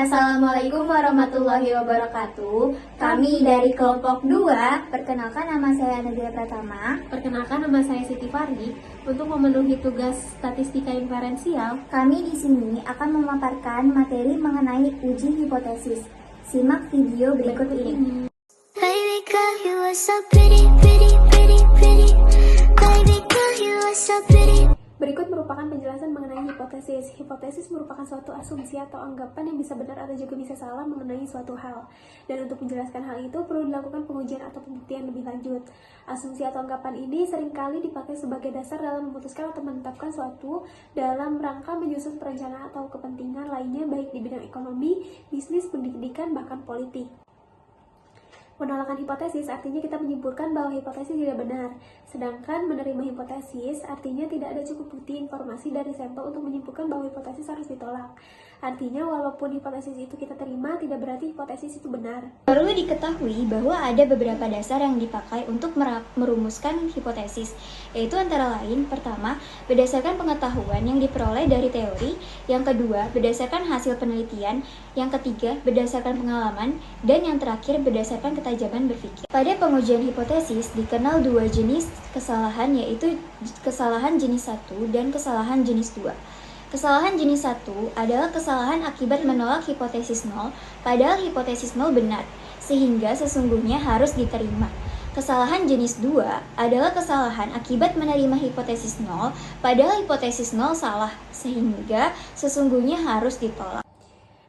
Assalamualaikum warahmatullahi wabarakatuh. Kami dari kelompok 2. Perkenalkan, nama saya Nadia Pratama. Perkenalkan, nama saya Siti Farid. Untuk memenuhi tugas statistika inferensial, Kami di sini akan memaparkan materi mengenai uji hipotesis. Simak video berikut ini. Baby girl, you are so pretty, pretty, pretty, pretty. Baby girl, you are so pretty. berikut merupakan penjelasan mengenai hipotesis. Hipotesis merupakan suatu asumsi atau anggapan yang bisa benar atau juga bisa salah mengenai suatu hal. Dan untuk menjelaskan hal itu perlu dilakukan pengujian atau pembuktian lebih lanjut. Asumsi atau anggapan ini seringkali dipakai sebagai dasar dalam memutuskan atau menetapkan suatu dalam rangka menyusun perencanaan atau kepentingan lainnya baik di bidang ekonomi, bisnis, pendidikan, bahkan politik. Penolakan hipotesis artinya kita menyimpulkan bahwa hipotesis tidak benar, sedangkan menerima hipotesis artinya tidak ada cukup bukti informasi dari sampel untuk menyimpulkan bahwa hipotesis harus ditolak. Artinya walaupun hipotesis itu kita terima, tidak berarti hipotesis itu benar. Perlu diketahui bahwa ada beberapa dasar yang dipakai untuk merumuskan hipotesis, yaitu antara lain, pertama, berdasarkan pengetahuan yang diperoleh dari teori, yang kedua, berdasarkan hasil penelitian, yang ketiga, berdasarkan pengalaman, dan yang terakhir, berdasarkan ketajaman berpikir. Pada pengujian hipotesis, dikenal dua jenis kesalahan, yaitu kesalahan jenis 1 dan kesalahan jenis 2. Kesalahan jenis 1 adalah kesalahan akibat menolak hipotesis 0, padahal hipotesis 0 benar, sehingga sesungguhnya harus diterima. Kesalahan jenis 2 adalah kesalahan akibat menerima hipotesis 0, padahal hipotesis 0 salah, sehingga sesungguhnya harus ditolak.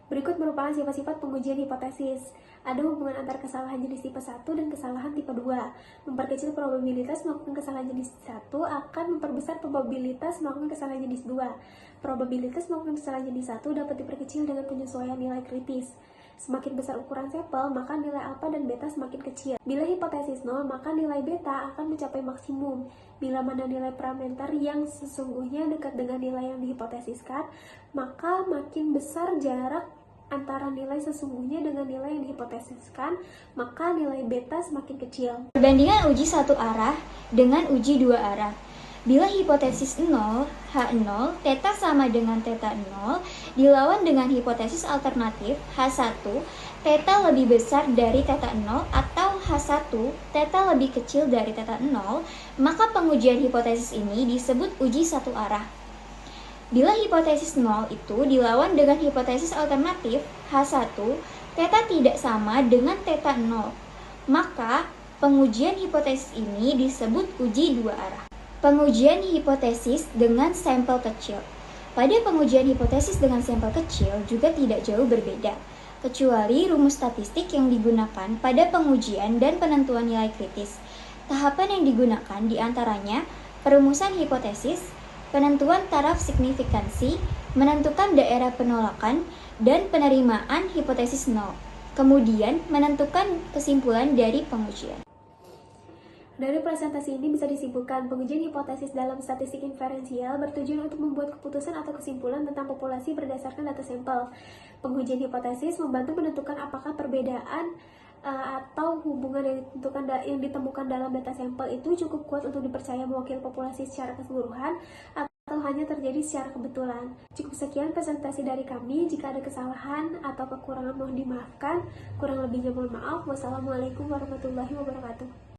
Berikut merupakan sifat-sifat pengujian hipotesis. Ada hubungan antara kesalahan jenis tipe 1 dan kesalahan tipe 2. Memperkecil probabilitas melakukan kesalahan jenis 1 akan memperbesar probabilitas melakukan kesalahan jenis 2. Probabilitas melakukan kesalahan jenis 1 dapat diperkecil dengan penyesuaian nilai kritis. Semakin besar ukuran sampel, maka nilai alfa dan beta semakin kecil. Bila hipotesis 0, maka nilai beta akan mencapai maksimum. Bila mana nilai parameter yang sesungguhnya dekat dengan nilai yang dihipotesiskan, maka makin besar jarak antara nilai sesungguhnya dengan nilai yang dihipotesiskan, maka nilai beta semakin kecil. Perbandingan uji satu arah dengan uji dua arah. Bila hipotesis 0, H0, theta sama dengan theta 0, dilawan dengan hipotesis alternatif H1, theta lebih besar dari theta 0 atau H1, theta lebih kecil dari theta 0, maka pengujian hipotesis ini disebut uji satu arah. Bila hipotesis 0 itu dilawan dengan hipotesis alternatif H1, theta tidak sama dengan theta 0, maka pengujian hipotesis ini disebut uji dua arah. Pengujian hipotesis dengan sampel kecil. Pada pengujian hipotesis dengan sampel kecil juga tidak jauh berbeda, kecuali rumus statistik yang digunakan pada pengujian dan penentuan nilai kritis. Tahapan yang digunakan diantaranya perumusan hipotesis, penentuan taraf signifikansi, menentukan daerah penolakan, dan penerimaan hipotesis 0. Kemudian menentukan kesimpulan dari pengujian. Dari presentasi ini bisa disimpulkan, pengujian hipotesis dalam statistik inferensial bertujuan untuk membuat keputusan atau kesimpulan tentang populasi berdasarkan data sampel. Pengujian hipotesis membantu menentukan apakah perbedaan atau hubungan yang ditemukan dalam data sampel itu cukup kuat untuk dipercaya mewakili populasi secara keseluruhan atau hanya terjadi secara kebetulan. Cukup sekian presentasi dari kami. Jika ada kesalahan atau kekurangan mohon dimaafkan. Kurang lebihnya mohon maaf. Wassalamualaikum warahmatullahi wabarakatuh.